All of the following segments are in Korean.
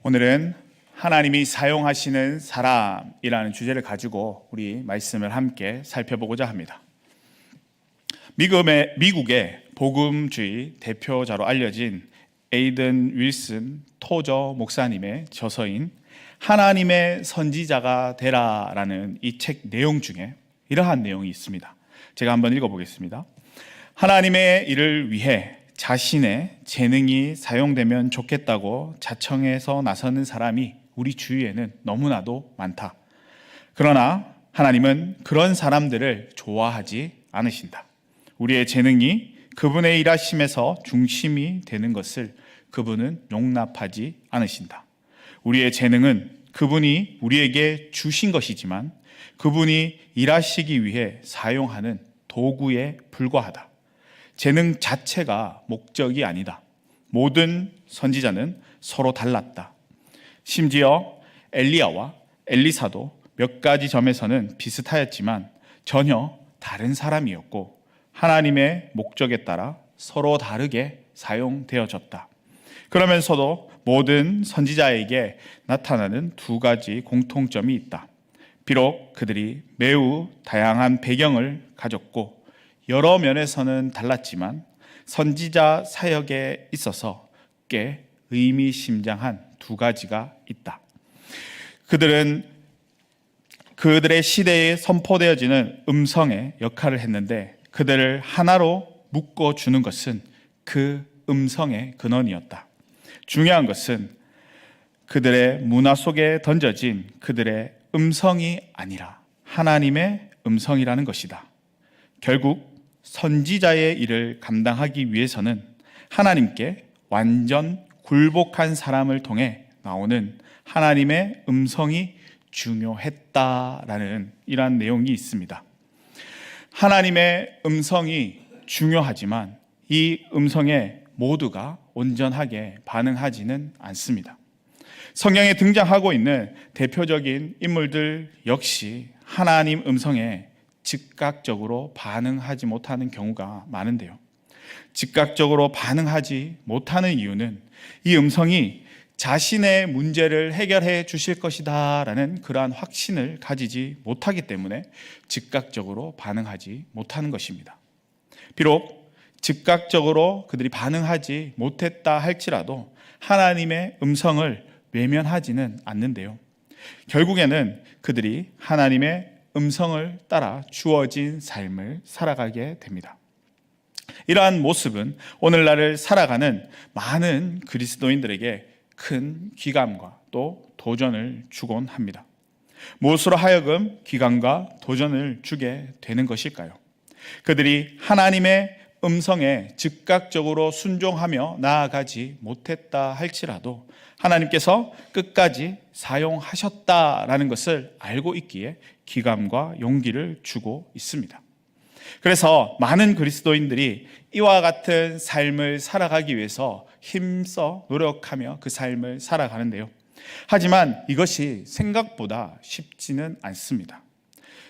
오늘은 하나님이 사용하시는 사람이라는 주제를 가지고 우리 말씀을 함께 살펴보고자 합니다. 미국의 복음주의 대표자로 알려진 에이든 윌슨 토저 목사님의 저서인 하나님의 선지자가 되라라는 이 책 내용 중에 이러한 내용이 있습니다. 제가 한번 읽어보겠습니다. 하나님의 일을 위해 자신의 재능이 사용되면 좋겠다고 자청해서 나서는 사람이 우리 주위에는 너무나도 많다. 그러나 하나님은 그런 사람들을 좋아하지 않으신다. 우리의 재능이 그분의 일하심에서 중심이 되는 것을 그분은 용납하지 않으신다. 우리의 재능은 그분이 우리에게 주신 것이지만 그분이 일하시기 위해 사용하는 도구에 불과하다. 재능 자체가 목적이 아니다. 모든 선지자는 서로 달랐다. 심지어 엘리야와 엘리사도 몇 가지 점에서는 비슷하였지만 전혀 다른 사람이었고 하나님의 목적에 따라 서로 다르게 사용되어졌다. 그러면서도 모든 선지자에게 나타나는 두 가지 공통점이 있다. 비록 그들이 매우 다양한 배경을 가졌고 여러 면에서는 달랐지만 선지자 사역에 있어서 꽤 의미심장한 두 가지가 있다. 그들은 그들의 시대에 선포되어지는 음성의 역할을 했는데 그들을 하나로 묶어주는 것은 그 음성의 근원이었다. 중요한 것은 그들의 문화 속에 던져진 그들의 음성이 아니라 하나님의 음성이라는 것이다. 결국 선지자의 일을 감당하기 위해서는 하나님께 완전 굴복한 사람을 통해 나오는 하나님의 음성이 중요했다라는 이러한 내용이 있습니다. 하나님의 음성이 중요하지만 이 음성에 모두가 온전하게 반응하지는 않습니다. 성경에 등장하고 있는 대표적인 인물들 역시 하나님 음성에 즉각적으로 반응하지 못하는 경우가 많은데요. 즉각적으로 반응하지 못하는 이유는 이 음성이 자신의 문제를 해결해 주실 것이다 라는 그러한 확신을 가지지 못하기 때문에 즉각적으로 반응하지 못하는 것입니다. 비록 즉각적으로 그들이 반응하지 못했다 할지라도 하나님의 음성을 외면하지는 않는데요. 결국에는 그들이 하나님의 음성을 따라 주어진 삶을 살아가게 됩니다. 이러한 모습은 오늘날을 살아가는 많은 그리스도인들에게 큰 귀감과 또 도전을 주곤 합니다. 무엇으로 하여금 귀감과 도전을 주게 되는 것일까요? 그들이 하나님의 음성에 즉각적으로 순종하며 나아가지 못했다 할지라도 하나님께서 끝까지 사용하셨다라는 것을 알고 있기에 기감과 용기를 주고 있습니다. 그래서 많은 그리스도인들이 이와 같은 삶을 살아가기 위해서 힘써 노력하며 그 삶을 살아가는데요. 하지만 이것이 생각보다 쉽지는 않습니다.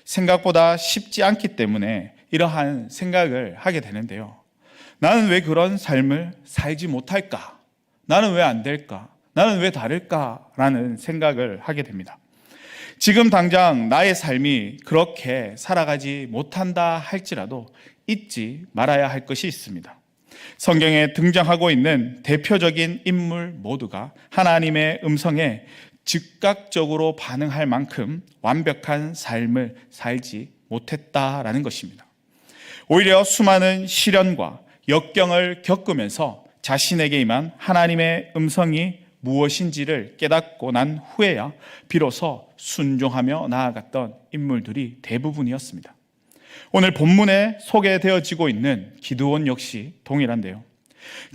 생각보다 쉽지 않기 때문에 이러한 생각을 하게 되는데요. 나는 왜 그런 삶을 살지 못할까? 나는 왜 안 될까? 나는 왜 다를까라는 생각을 하게 됩니다. 지금 당장 나의 삶이 그렇게 살아가지 못한다 할지라도 잊지 말아야 할 것이 있습니다. 성경에 등장하고 있는 대표적인 인물 모두가 하나님의 음성에 즉각적으로 반응할 만큼 완벽한 삶을 살지 못했다라는 것입니다. 오히려 수많은 시련과 역경을 겪으면서 자신에게 임한 하나님의 음성이 무엇인지를 깨닫고 난 후에야 비로소 순종하며 나아갔던 인물들이 대부분이었습니다. 오늘 본문에 소개되어지고 있는 기드온 역시 동일한데요.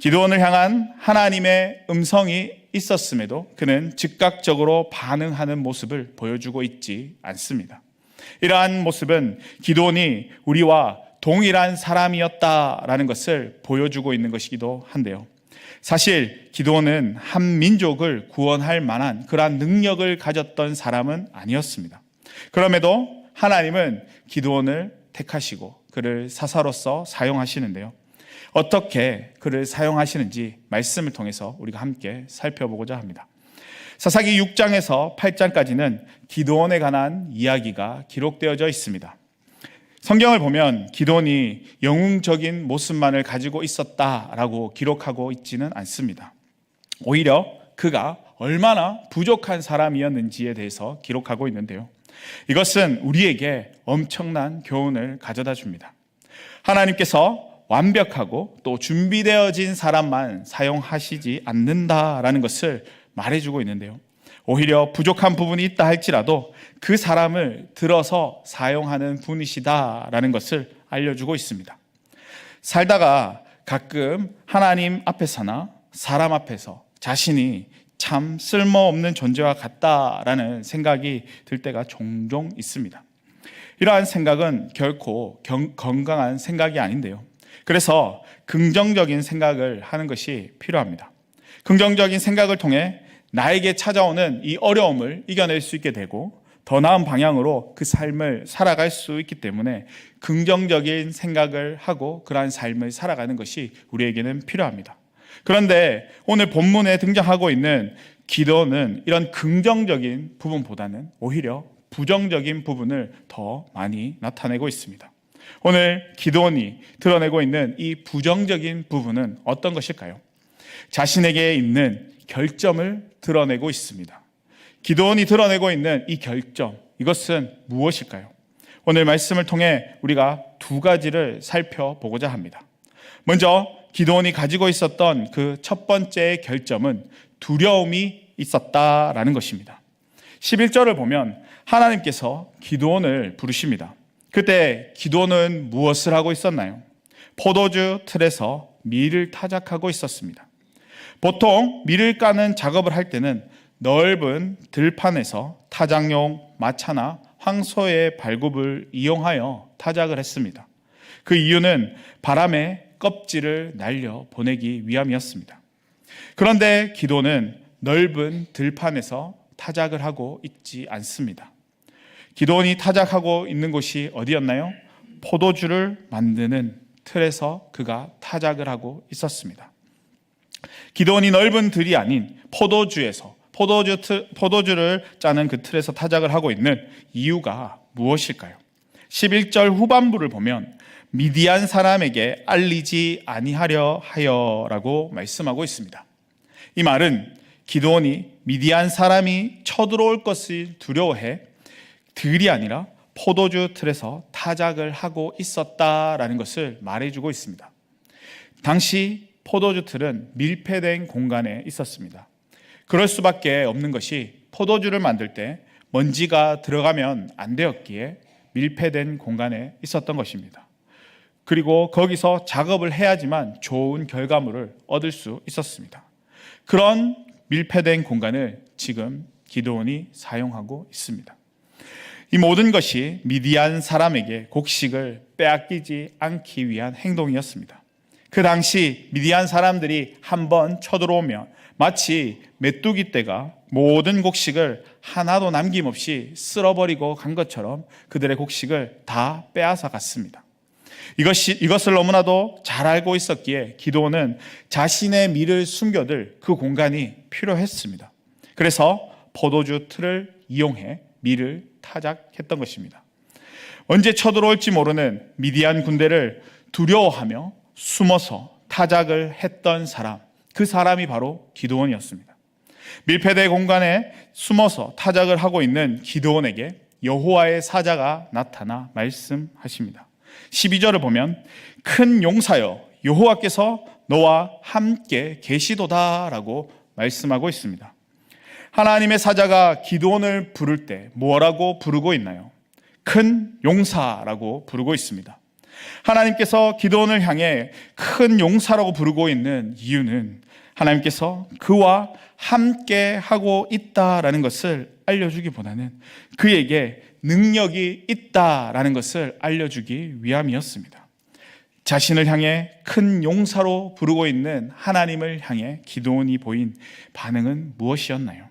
기드온을 향한 하나님의 음성이 있었음에도 그는 즉각적으로 반응하는 모습을 보여주고 있지 않습니다. 이러한 모습은 기드온이 우리와 동일한 사람이었다라는 것을 보여주고 있는 것이기도 한데요. 사실 기드온은 한 민족을 구원할 만한 그러한 능력을 가졌던 사람은 아니었습니다. 그럼에도 하나님은 기드온을 택하시고 그를 사사로서 사용하시는데요. 어떻게 그를 사용하시는지 말씀을 통해서 우리가 함께 살펴보고자 합니다. 사사기 6장에서 8장까지는 기드온에 관한 이야기가 기록되어져 있습니다. 성경을 보면 기드온이 영웅적인 모습만을 가지고 있었다라고 기록하고 있지는 않습니다. 오히려 그가 얼마나 부족한 사람이었는지에 대해서 기록하고 있는데요. 이것은 우리에게 엄청난 교훈을 가져다 줍니다. 하나님께서 완벽하고 또 준비되어진 사람만 사용하시지 않는다라는 것을 말해주고 있는데요. 오히려 부족한 부분이 있다 할지라도 그 사람을 들어서 사용하는 분이시다라는 것을 알려주고 있습니다. 살다가 가끔 하나님 앞에서나 사람 앞에서 자신이 참 쓸모없는 존재와 같다라는 생각이 들 때가 종종 있습니다. 이러한 생각은 결코 건강한 생각이 아닌데요. 그래서 긍정적인 생각을 하는 것이 필요합니다. 긍정적인 생각을 통해 나에게 찾아오는 이 어려움을 이겨낼 수 있게 되고 더 나은 방향으로 그 삶을 살아갈 수 있기 때문에 긍정적인 생각을 하고 그러한 삶을 살아가는 것이 우리에게는 필요합니다. 그런데 오늘 본문에 등장하고 있는 기드온은 이런 긍정적인 부분보다는 오히려 부정적인 부분을 더 많이 나타내고 있습니다. 오늘 기드온이 드러내고 있는 이 부정적인 부분은 어떤 것일까요? 자신에게 있는 결점을 드러내고 있습니다. 기드온이 드러내고 있는 이 결점, 이것은 무엇일까요? 오늘 말씀을 통해 우리가 두 가지를 살펴보고자 합니다. 먼저 기드온이 가지고 있었던 그 첫 번째 결점은 두려움이 있었다라는 것입니다. 11절을 보면 하나님께서 기드온을 부르십니다. 그때 기드온은 무엇을 하고 있었나요? 포도주 틀에서 밀을 타작하고 있었습니다. 보통 밀을 까는 작업을 할 때는 넓은 들판에서 타작용 마차나 황소의 발굽을 이용하여 타작을 했습니다. 그 이유는 바람에 껍질을 날려 보내기 위함이었습니다. 그런데 기드온은 넓은 들판에서 타작을 하고 있지 않습니다. 기드온이 타작하고 있는 곳이 어디였나요? 포도주를 만드는 틀에서 그가 타작을 하고 있었습니다. 기드온이 넓은 들이 아닌 포도주를 짜는 그 틀에서 타작을 하고 있는 이유가 무엇일까요? 11절 후반부를 보면 미디안 사람에게 알리지 아니하려 하여라고 말씀하고 있습니다. 이 말은 기드온이 미디안 사람이 쳐들어올 것을 두려워해 들이 아니라 포도주 틀에서 타작을 하고 있었다라는 것을 말해주고 있습니다. 당시 포도주 틀은 밀폐된 공간에 있었습니다. 그럴 수밖에 없는 것이 포도주를 만들 때 먼지가 들어가면 안 되었기에 밀폐된 공간에 있었던 것입니다. 그리고 거기서 작업을 해야지만 좋은 결과물을 얻을 수 있었습니다. 그런 밀폐된 공간을 지금 기드온이 사용하고 있습니다. 이 모든 것이 미디안 사람에게 곡식을 빼앗기지 않기 위한 행동이었습니다. 그 당시 미디안 사람들이 한번 쳐들어오면 마치 메뚜기 떼가 모든 곡식을 하나도 남김없이 쓸어버리고 간 것처럼 그들의 곡식을 다 빼앗아 갔습니다. 이것을 너무나도 잘 알고 있었기에 기드온은 자신의 밀을 숨겨둘 그 공간이 필요했습니다. 그래서 포도주 틀을 이용해 밀을 타작했던 것입니다. 언제 쳐들어올지 모르는 미디안 군대를 두려워하며 숨어서 타작을 했던 사람, 그 사람이 바로 기드온이었습니다. 밀폐된 공간에 숨어서 타작을 하고 있는 기드온에게 여호와의 사자가 나타나 말씀하십니다. 12절을 보면 큰 용사여 여호와께서 너와 함께 계시도다라고 말씀하고 있습니다. 하나님의 사자가 기드온을 부를 때 뭐라고 부르고 있나요? 큰 용사라고 부르고 있습니다. 하나님께서 기드온을 향해 큰 용사라고 부르고 있는 이유는 하나님께서 그와 함께 하고 있다라는 것을 알려주기보다는 그에게 능력이 있다라는 것을 알려주기 위함이었습니다. 자신을 향해 큰 용사로 부르고 있는 하나님을 향해 기드온이 보인 반응은 무엇이었나요?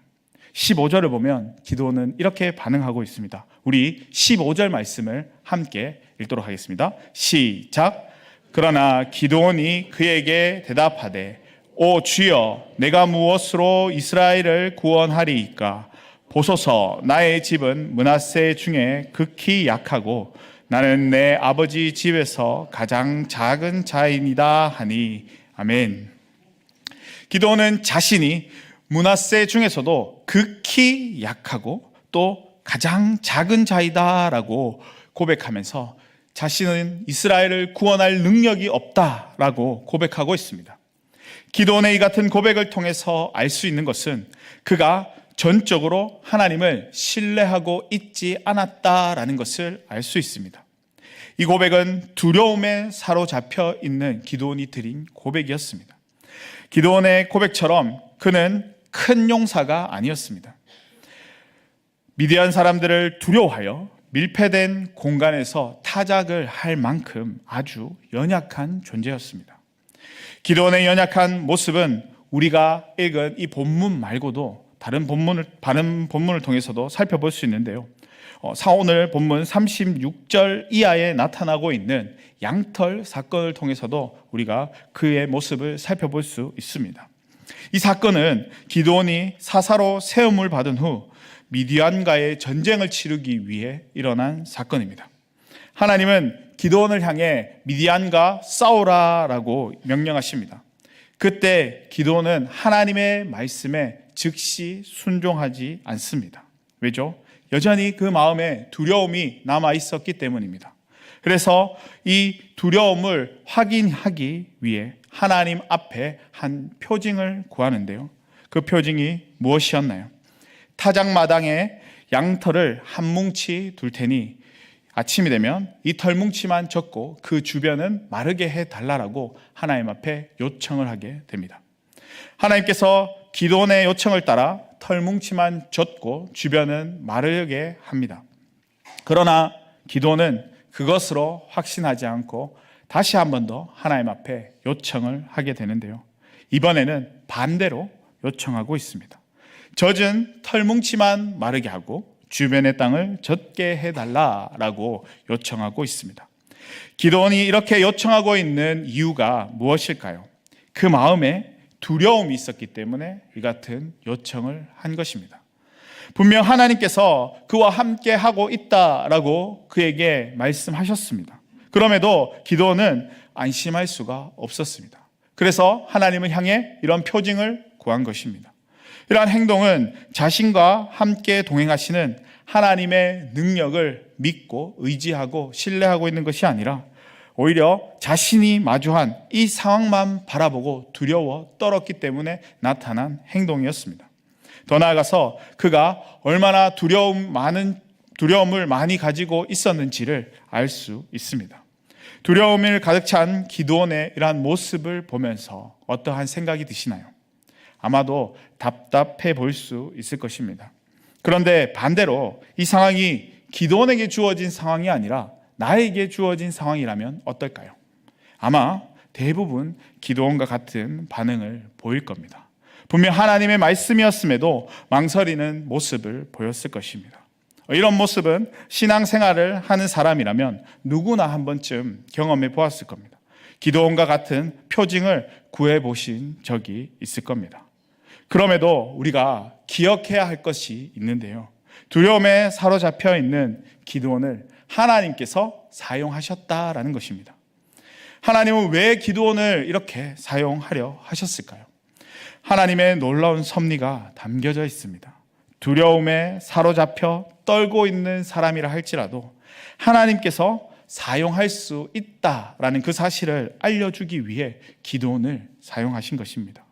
15절을 보면 기드온은 이렇게 반응하고 있습니다. 우리 15절 말씀을 함께 읽도록 하겠습니다. 시작. 그러나 기드온이 그에게 대답하되 오 주여, 내가 무엇으로 이스라엘을 구원하리이까? 보소서, 나의 집은 므낫세 중에 극히 약하고 나는 내 아버지 집에서 가장 작은 자이니이다 하니. 아멘. 기드온은 자신이 므낫세 중에서도 극히 약하고 또 가장 작은 자이다라고 고백하면서 자신은 이스라엘을 구원할 능력이 없다라고 고백하고 있습니다. 기드온의 이 같은 고백을 통해서 알 수 있는 것은 그가 전적으로 하나님을 신뢰하고 있지 않았다라는 것을 알 수 있습니다. 이 고백은 두려움에 사로잡혀 있는 기드온이 드린 고백이었습니다. 기드온의 고백처럼 그는 큰 용사가 아니었습니다. 미디안 사람들을 두려워하여 밀폐된 공간에서 타작을 할 만큼 아주 연약한 존재였습니다. 기드온의 연약한 모습은 우리가 읽은 이 본문 말고도 다른 본문을 통해서도 살펴볼 수 있는데요. 오늘 본문 36절 이하에 나타나고 있는 양털 사건을 통해서도 우리가 그의 모습을 살펴볼 수 있습니다. 이 사건은 기드온이 사사로 세움을 받은 후 미디안과의 전쟁을 치르기 위해 일어난 사건입니다. 하나님은 기드온을 향해 미디안과 싸우라라고 명령하십니다. 그때 기드온은 하나님의 말씀에 즉시 순종하지 않습니다. 왜죠? 여전히 그 마음에 두려움이 남아 있었기 때문입니다. 그래서 이 두려움을 확인하기 위해 하나님 앞에 한 표징을 구하는데요. 그 표징이 무엇이었나요? 타작마당에 양털을 한 뭉치 둘 테니 아침이 되면 이 털뭉치만 젓고 그 주변은 마르게 해달라고 하나님 앞에 요청을 하게 됩니다. 하나님께서 기드온의 요청을 따라 털뭉치만 젓고 주변은 마르게 합니다. 그러나 기드온은 그것으로 확신하지 않고 다시 한 번 더 하나님 앞에 요청을 하게 되는데요. 이번에는 반대로 요청하고 있습니다. 젖은 털뭉치만 마르게 하고 주변의 땅을 젖게 해달라라고 요청하고 있습니다. 기드온이 이렇게 요청하고 있는 이유가 무엇일까요? 그 마음에 두려움이 있었기 때문에 이 같은 요청을 한 것입니다. 분명 하나님께서 그와 함께 하고 있다라고 그에게 말씀하셨습니다. 그럼에도 기드온은 안심할 수가 없었습니다. 그래서 하나님을 향해 이런 표징을 구한 것입니다. 이러한 행동은 자신과 함께 동행하시는 하나님의 능력을 믿고 의지하고 신뢰하고 있는 것이 아니라 오히려 자신이 마주한 이 상황만 바라보고 두려워 떨었기 때문에 나타난 행동이었습니다. 더 나아가서 그가 얼마나 두려움을 많이 가지고 있었는지를 알 수 있습니다. 두려움을 가득 찬 기드온의 이러한 모습을 보면서 어떠한 생각이 드시나요? 아마도 답답해 보일 수 있을 것입니다. 그런데 반대로 이 상황이 기드온에게 주어진 상황이 아니라 나에게 주어진 상황이라면 어떨까요? 아마 대부분 기드온과 같은 반응을 보일 겁니다. 분명 하나님의 말씀이었음에도 망설이는 모습을 보였을 것입니다. 이런 모습은 신앙생활을 하는 사람이라면 누구나 한 번쯤 경험해 보았을 겁니다. 기드온과 같은 표징을 구해 보신 적이 있을 겁니다. 그럼에도 우리가 기억해야 할 것이 있는데요. 두려움에 사로잡혀 있는 기드온을 하나님께서 사용하셨다라는 것입니다. 하나님은 왜 기드온을 이렇게 사용하려 하셨을까요? 하나님의 놀라운 섭리가 담겨져 있습니다. 두려움에 사로잡혀 떨고 있는 사람이라 할지라도 하나님께서 사용할 수 있다라는 그 사실을 알려주기 위해 기드온을 사용하신 것입니다.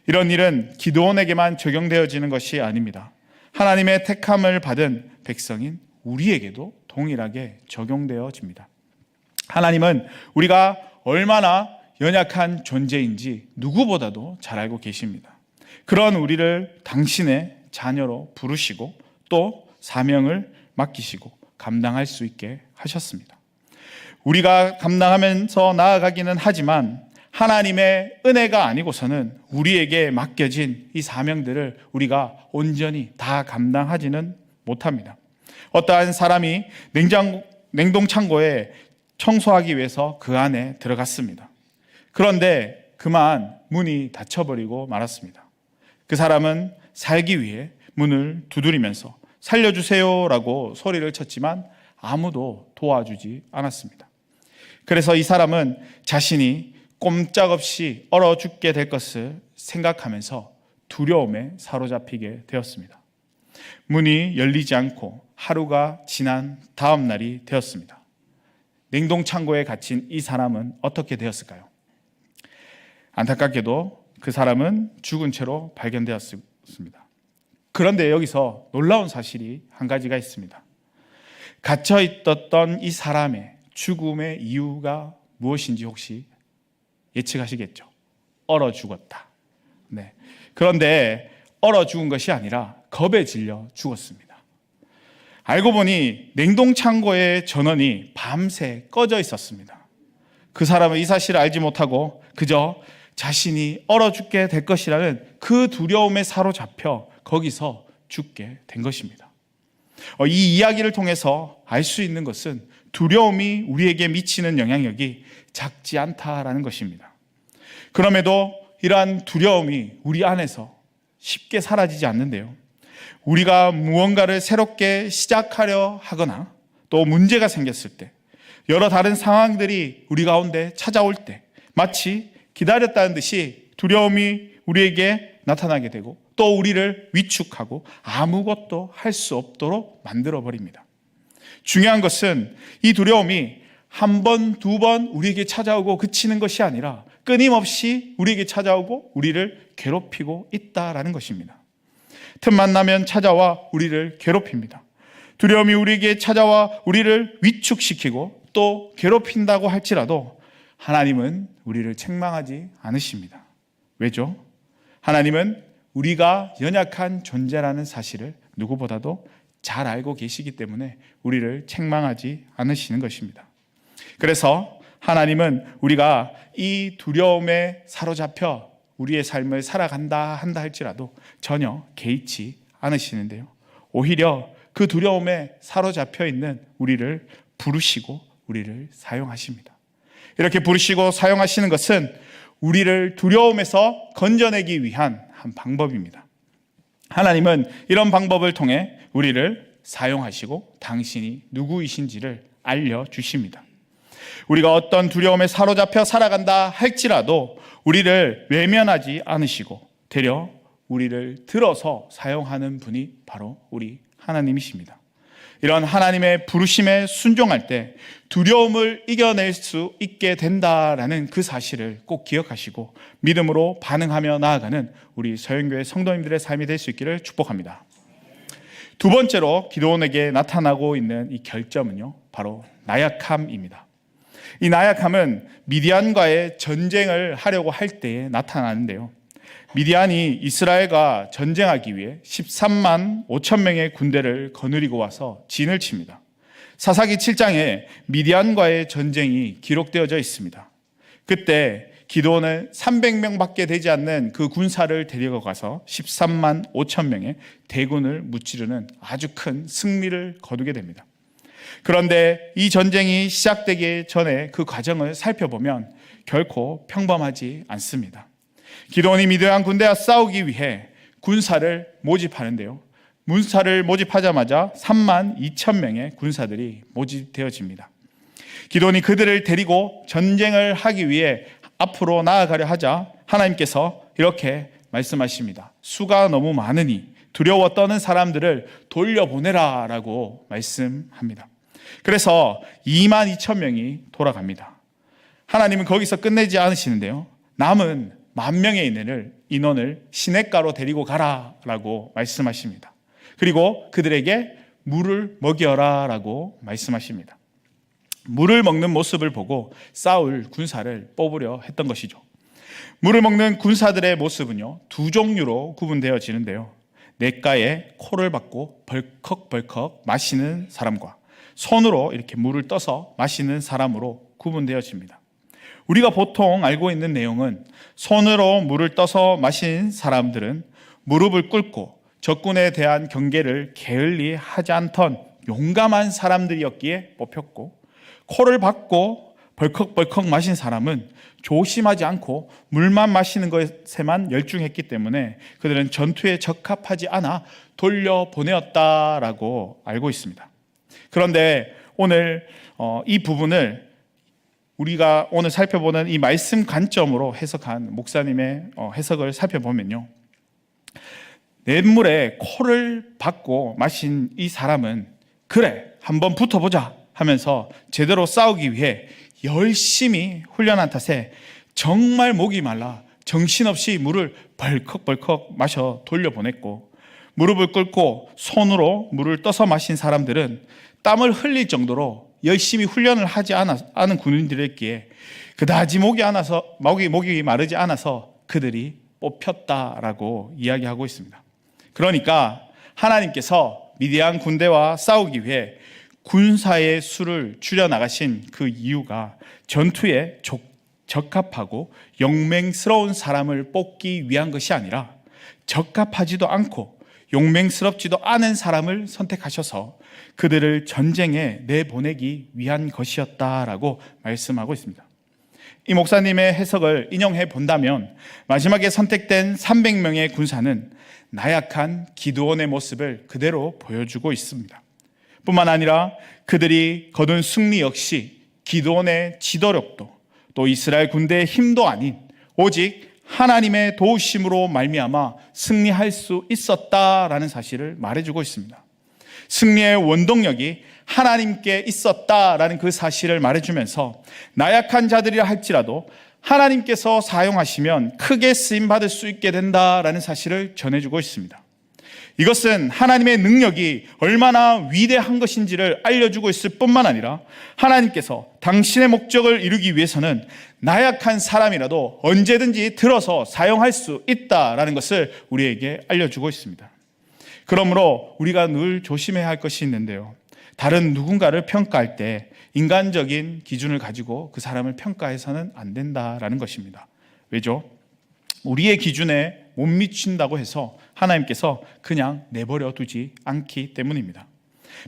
이런 일은 기드온에게만 적용되어지는 것이 아닙니다. 하나님의 택함을 받은 백성인 우리에게도 동일하게 적용되어집니다. 하나님은 우리가 얼마나 연약한 존재인지 누구보다도 잘 알고 계십니다. 그런 우리를 당신의 자녀로 부르시고 또 사명을 맡기시고 감당할 수 있게 하셨습니다. 우리가 감당하면서 나아가기는 하지만 하나님의 은혜가 아니고서는 우리에게 맡겨진 이 사명들을 우리가 온전히 다 감당하지는 못합니다. 어떠한 사람이 냉동창고에 청소하기 위해서 그 안에 들어갔습니다. 그런데 그만 문이 닫혀버리고 말았습니다. 그 사람은 살기 위해 문을 두드리면서 살려주세요라고 소리를 쳤지만 아무도 도와주지 않았습니다. 그래서 이 사람은 자신이 꼼짝없이 얼어 죽게 될 것을 생각하면서 두려움에 사로잡히게 되었습니다. 문이 열리지 않고 하루가 지난 다음 날이 되었습니다. 냉동창고에 갇힌 이 사람은 어떻게 되었을까요? 안타깝게도 그 사람은 죽은 채로 발견되었습니다. 그런데 여기서 놀라운 사실이 한 가지가 있습니다. 갇혀 있었던 이 사람의 죽음의 이유가 무엇인지 혹시 예측하시겠죠? 얼어 죽었다. 네. 그런데 얼어 죽은 것이 아니라 겁에 질려 죽었습니다. 알고 보니 냉동창고의 전원이 밤새 꺼져 있었습니다. 그 사람은 이 사실을 알지 못하고 그저 자신이 얼어 죽게 될 것이라는 그 두려움에 사로잡혀 거기서 죽게 된 것입니다. 이 이야기를 통해서 알 수 있는 것은 두려움이 우리에게 미치는 영향력이 작지 않다라는 것입니다. 그럼에도 이러한 두려움이 우리 안에서 쉽게 사라지지 않는데요. 우리가 무언가를 새롭게 시작하려 하거나 또 문제가 생겼을 때, 여러 다른 상황들이 우리 가운데 찾아올 때 마치 기다렸다는 듯이 두려움이 우리에게 나타나게 되고 또 우리를 위축하고 아무것도 할 수 없도록 만들어버립니다. 중요한 것은 이 두려움이 한 번, 두 번 우리에게 찾아오고 그치는 것이 아니라 끊임없이 우리에게 찾아오고 우리를 괴롭히고 있다라는 것입니다. 틈만 나면 찾아와 우리를 괴롭힙니다. 두려움이 우리에게 찾아와 우리를 위축시키고 또 괴롭힌다고 할지라도 하나님은 우리를 책망하지 않으십니다. 왜죠? 하나님은 우리가 연약한 존재라는 사실을 누구보다도 잘 알고 계시기 때문에 우리를 책망하지 않으시는 것입니다. 그래서 하나님은 우리가 이 두려움에 사로잡혀 우리의 삶을 살아간다 한다 할지라도 전혀 개의치 않으시는데요. 오히려 그 두려움에 사로잡혀 있는 우리를 부르시고 우리를 사용하십니다. 이렇게 부르시고 사용하시는 것은 우리를 두려움에서 건져내기 위한 한 방법입니다. 하나님은 이런 방법을 통해 우리를 사용하시고 당신이 누구이신지를 알려주십니다. 우리가 어떤 두려움에 사로잡혀 살아간다 할지라도 우리를 외면하지 않으시고 되려 우리를 들어서 사용하는 분이 바로 우리 하나님이십니다. 이런 하나님의 부르심에 순종할 때 두려움을 이겨낼 수 있게 된다라는 그 사실을 꼭 기억하시고 믿음으로 반응하며 나아가는 우리 서영교회 성도님들의 삶이 될 수 있기를 축복합니다. 두 번째로 기드온에게 나타나고 있는 이 결점은요, 바로 나약함입니다. 이 나약함은 미디안과의 전쟁을 하려고 할 때에 나타나는데요. 미디안이 이스라엘과 전쟁하기 위해 13만 5천 명의 군대를 거느리고 와서 진을 칩니다. 사사기 7장에 미디안과의 전쟁이 기록되어져 있습니다. 그때 기드온은 300명밖에 되지 않는 그 군사를 데려가서 13만 5천 명의 대군을 무찌르는 아주 큰 승리를 거두게 됩니다. 그런데 이 전쟁이 시작되기 전에 그 과정을 살펴보면 결코 평범하지 않습니다. 기드온이 미디안 군대와 싸우기 위해 군사를 모집하는데요. 군사를 모집하자마자 3만 2천 명의 군사들이 모집되어집니다. 기드온이 그들을 데리고 전쟁을 하기 위해 앞으로 나아가려 하자 하나님께서 이렇게 말씀하십니다. 수가 너무 많으니 두려워 떠는 사람들을 돌려보내라 라고 말씀합니다. 그래서 2만 2천 명이 돌아갑니다. 하나님은 거기서 끝내지 않으시는데요. 남은 10,000명의 인원을 시냇가로 데리고 가라 라고 말씀하십니다. 그리고 그들에게 물을 먹여라 라고 말씀하십니다. 물을 먹는 모습을 보고 싸울 군사를 뽑으려 했던 것이죠. 물을 먹는 군사들의 모습은요, 두 종류로 구분되어지는데요. 냇가에 코를 박고 벌컥벌컥 마시는 사람과 손으로 이렇게 물을 떠서 마시는 사람으로 구분되어집니다. 우리가 보통 알고 있는 내용은 손으로 물을 떠서 마신 사람들은 무릎을 꿇고 적군에 대한 경계를 게을리 하지 않던 용감한 사람들이었기에 뽑혔고, 코를 박고 벌컥벌컥 마신 사람은 조심하지 않고 물만 마시는 것에만 열중했기 때문에 그들은 전투에 적합하지 않아 돌려보내었다라고 알고 있습니다. 그런데 오늘 이 부분을 우리가 오늘 살펴보는 이 말씀 관점으로 해석한 목사님의 해석을 살펴보면요, 냇물에 코를 박고 마신 이 사람은 그래 한번 붙어보자 하면서 제대로 싸우기 위해 열심히 훈련한 탓에 정말 목이 말라 정신없이 물을 벌컥벌컥 마셔 돌려보냈고, 무릎을 꿇고 손으로 물을 떠서 마신 사람들은 땀을 흘릴 정도로 열심히 훈련을 하지 않은 군인들이었기에 그다지 목이 마르지 않아서 그들이 뽑혔다라고 이야기하고 있습니다. 그러니까 하나님께서 미디안 군대와 싸우기 위해 군사의 수를 줄여나가신 그 이유가 전투에 적합하고 용맹스러운 사람을 뽑기 위한 것이 아니라 적합하지도 않고 용맹스럽지도 않은 사람을 선택하셔서 그들을 전쟁에 내보내기 위한 것이었다라고 말씀하고 있습니다. 이 목사님의 해석을 인용해 본다면 마지막에 선택된 300명의 군사는 나약한 기드온의 모습을 그대로 보여주고 있습니다. 뿐만 아니라 그들이 거둔 승리 역시 기드온의 지도력도 또 이스라엘 군대의 힘도 아닌 오직 하나님의 도우심으로 말미암아 승리할 수 있었다라는 사실을 말해주고 있습니다. 승리의 원동력이 하나님께 있었다라는 그 사실을 말해주면서 나약한 자들이라 할지라도 하나님께서 사용하시면 크게 쓰임받을 수 있게 된다라는 사실을 전해주고 있습니다. 이것은 하나님의 능력이 얼마나 위대한 것인지를 알려주고 있을 뿐만 아니라 하나님께서 당신의 목적을 이루기 위해서는 나약한 사람이라도 언제든지 들어서 사용할 수 있다라는 것을 우리에게 알려주고 있습니다. 그러므로 우리가 늘 조심해야 할 것이 있는데요, 다른 누군가를 평가할 때 인간적인 기준을 가지고 그 사람을 평가해서는 안 된다라는 것입니다. 왜죠? 우리의 기준에 못 미친다고 해서 하나님께서 그냥 내버려 두지 않기 때문입니다.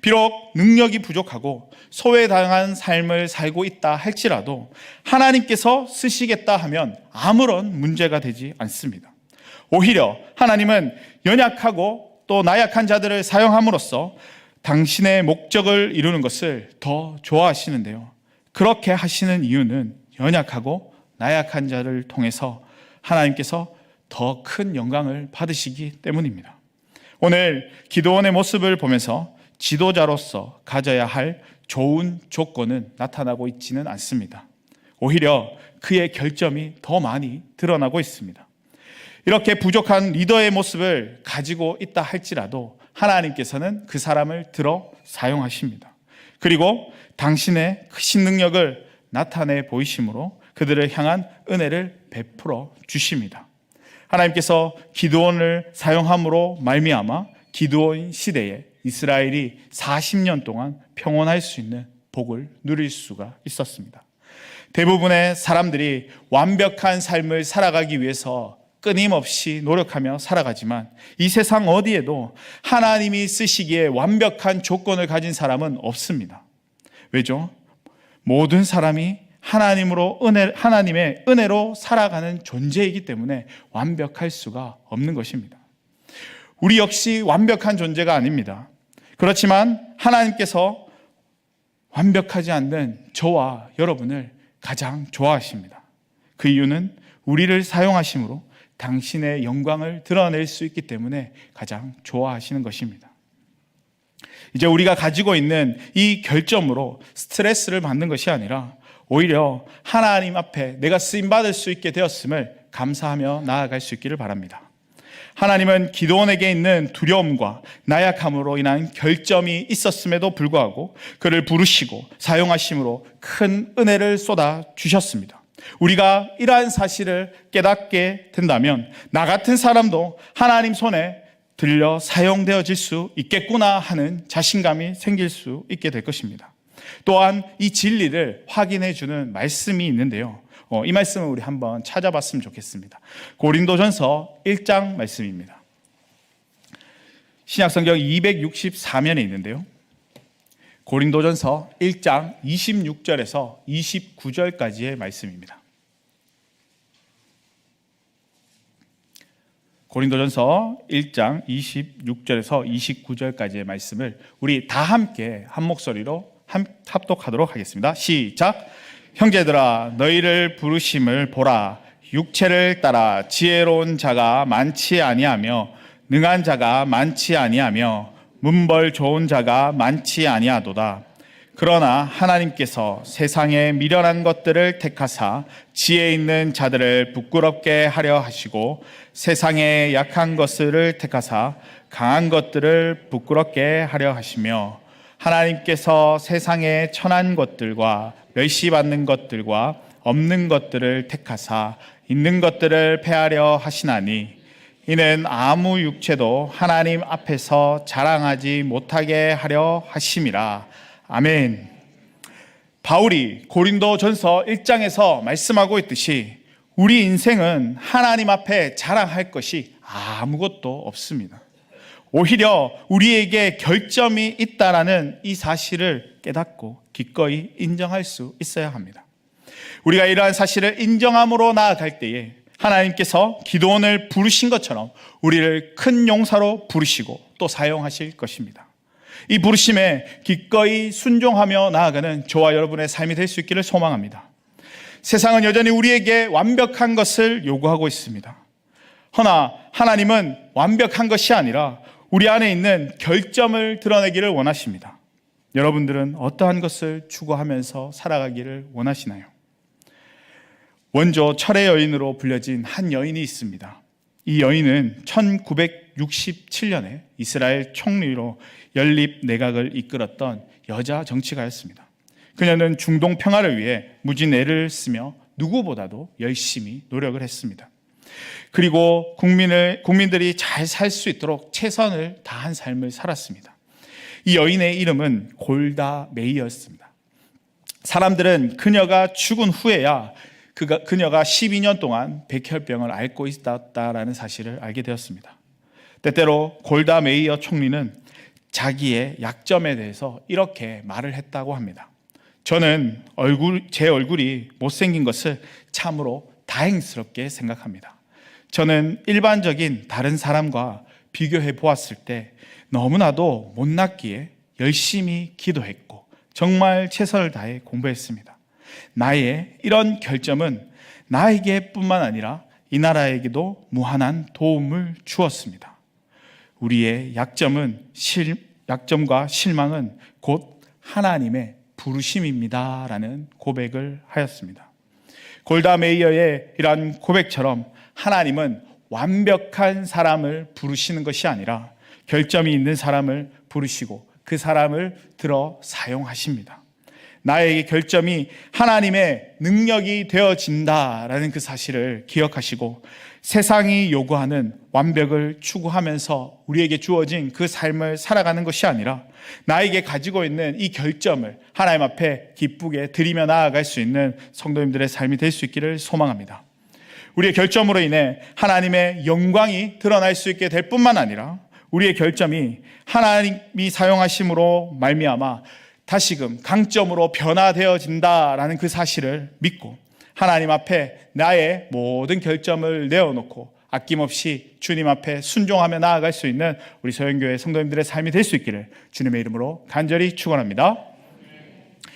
비록 능력이 부족하고 소외당한 삶을 살고 있다 할지라도 하나님께서 쓰시겠다 하면 아무런 문제가 되지 않습니다. 오히려 하나님은 연약하고 또 나약한 자들을 사용함으로써 당신의 목적을 이루는 것을 더 좋아하시는데요, 그렇게 하시는 이유는 연약하고 나약한 자를 통해서 하나님께서 더 큰 영광을 받으시기 때문입니다. 오늘 기드온의 모습을 보면서 지도자로서 가져야 할 좋은 조건은 나타나고 있지는 않습니다. 오히려 그의 결점이 더 많이 드러나고 있습니다. 이렇게 부족한 리더의 모습을 가지고 있다 할지라도 하나님께서는 그 사람을 들어 사용하십니다. 그리고 당신의 크신 능력을 나타내 보이심으로 그들을 향한 은혜를 베풀어 주십니다. 하나님께서 기드온을 사용함으로 말미암아 기드온 시대에 이스라엘이 40년 동안 평온할 수 있는 복을 누릴 수가 있었습니다. 대부분의 사람들이 완벽한 삶을 살아가기 위해서 끊임없이 노력하며 살아가지만 이 세상 어디에도 하나님이 쓰시기에 완벽한 조건을 가진 사람은 없습니다. 왜죠? 모든 사람이 하나님의 은혜로 살아가는 존재이기 때문에 완벽할 수가 없는 것입니다. 우리 역시 완벽한 존재가 아닙니다. 그렇지만 하나님께서 완벽하지 않는 저와 여러분을 가장 좋아하십니다. 그 이유는 우리를 사용하심으로 당신의 영광을 드러낼 수 있기 때문에 가장 좋아하시는 것입니다. 이제 우리가 가지고 있는 이 결점으로 스트레스를 받는 것이 아니라 오히려 하나님 앞에 내가 쓰임받을 수 있게 되었음을 감사하며 나아갈 수 있기를 바랍니다. 하나님은 기드온에게 있는 두려움과 나약함으로 인한 결점이 있었음에도 불구하고 그를 부르시고 사용하심으로 큰 은혜를 쏟아 주셨습니다. 우리가 이러한 사실을 깨닫게 된다면 나 같은 사람도 하나님 손에 들려 사용되어질 수 있겠구나 하는 자신감이 생길 수 있게 될 것입니다. 또한 이 진리를 확인해 주는 말씀이 있는데요, 이 말씀을 우리 한번 찾아봤으면 좋겠습니다. 고린도전서 1장 말씀입니다. 신약성경 264면에 있는데요, 고린도전서 1장 26절에서 29절까지의 말씀입니다. 고린도전서 1장 26절에서 29절까지의 말씀을 우리 다 함께 한 목소리로 합독하도록 하겠습니다. 시작. 형제들아, 너희를 부르심을 보라. 육체를 따라 지혜로운 자가 많지 아니하며 능한 자가 많지 아니하며 문벌 좋은 자가 많지 아니하도다. 그러나 하나님께서 세상에 미련한 것들을 택하사 지혜 있는 자들을 부끄럽게 하려 하시고 세상에 약한 것들을 택하사 강한 것들을 부끄럽게 하려 하시며 하나님께서 세상에 천한 것들과 멸시받는 것들과 없는 것들을 택하사 있는 것들을 패하려 하시나니 이는 아무 육체도 하나님 앞에서 자랑하지 못하게 하려 하심이라. 아멘. 바울이 고린도전서 1장에서 말씀하고 있듯이 우리 인생은 하나님 앞에 자랑할 것이 아무것도 없습니다. 오히려 우리에게 결점이 있다라는 이 사실을 깨닫고 기꺼이 인정할 수 있어야 합니다. 우리가 이러한 사실을 인정함으로 나아갈 때에 하나님께서 기도원을 부르신 것처럼 우리를 큰 용사로 부르시고 또 사용하실 것입니다. 이 부르심에 기꺼이 순종하며 나아가는 저와 여러분의 삶이 될 수 있기를 소망합니다. 세상은 여전히 우리에게 완벽한 것을 요구하고 있습니다. 허나 하나님은 완벽한 것이 아니라 우리 안에 있는 결점을 드러내기를 원하십니다. 여러분들은 어떠한 것을 추구하면서 살아가기를 원하시나요? 원조 철의 여인으로 불려진 한 여인이 있습니다. 이 여인은 1967년에 이스라엘 총리로 연립 내각을 이끌었던 여자 정치가였습니다. 그녀는 중동 평화를 위해 무진 애를 쓰며 누구보다도 열심히 노력을 했습니다. 그리고 국민들이 잘 살 수 있도록 최선을 다한 삶을 살았습니다. 이 여인의 이름은 골다 메이어였습니다. 사람들은 그녀가 죽은 후에야 그녀가 12년 동안 백혈병을 앓고 있었다라는 사실을 알게 되었습니다. 때때로 골다 메이어 총리는 자기의 약점에 대해서 이렇게 말을 했다고 합니다. 저는 제 얼굴이 못생긴 것을 참으로 다행스럽게 생각합니다. 저는 일반적인 다른 사람과 비교해 보았을 때 너무나도 못났기에 열심히 기도했고 정말 최선을 다해 공부했습니다. 나의 이런 결점은 나에게 뿐만 아니라 이 나라에게도 무한한 도움을 주었습니다. 우리의 약점과 실망은 곧 하나님의 부르심입니다 라는 고백을 하였습니다. 골다 메이어의 이러한 고백처럼 하나님은 완벽한 사람을 부르시는 것이 아니라 결점이 있는 사람을 부르시고 그 사람을 들어 사용하십니다. 나의 결점이 하나님의 능력이 되어진다라는 그 사실을 기억하시고 세상이 요구하는 완벽을 추구하면서 우리에게 주어진 그 삶을 살아가는 것이 아니라 나에게 가지고 있는 이 결점을 하나님 앞에 기쁘게 드리며 나아갈 수 있는 성도님들의 삶이 될 수 있기를 소망합니다. 우리의 결점으로 인해 하나님의 영광이 드러날 수 있게 될 뿐만 아니라 우리의 결점이 하나님이 사용하심으로 말미암아 다시금 강점으로 변화되어진다라는 그 사실을 믿고 하나님 앞에 나의 모든 결점을 내어놓고 아낌없이 주님 앞에 순종하며 나아갈 수 있는 우리 서영교회 성도님들의 삶이 될 수 있기를 주님의 이름으로 간절히 축원합니다.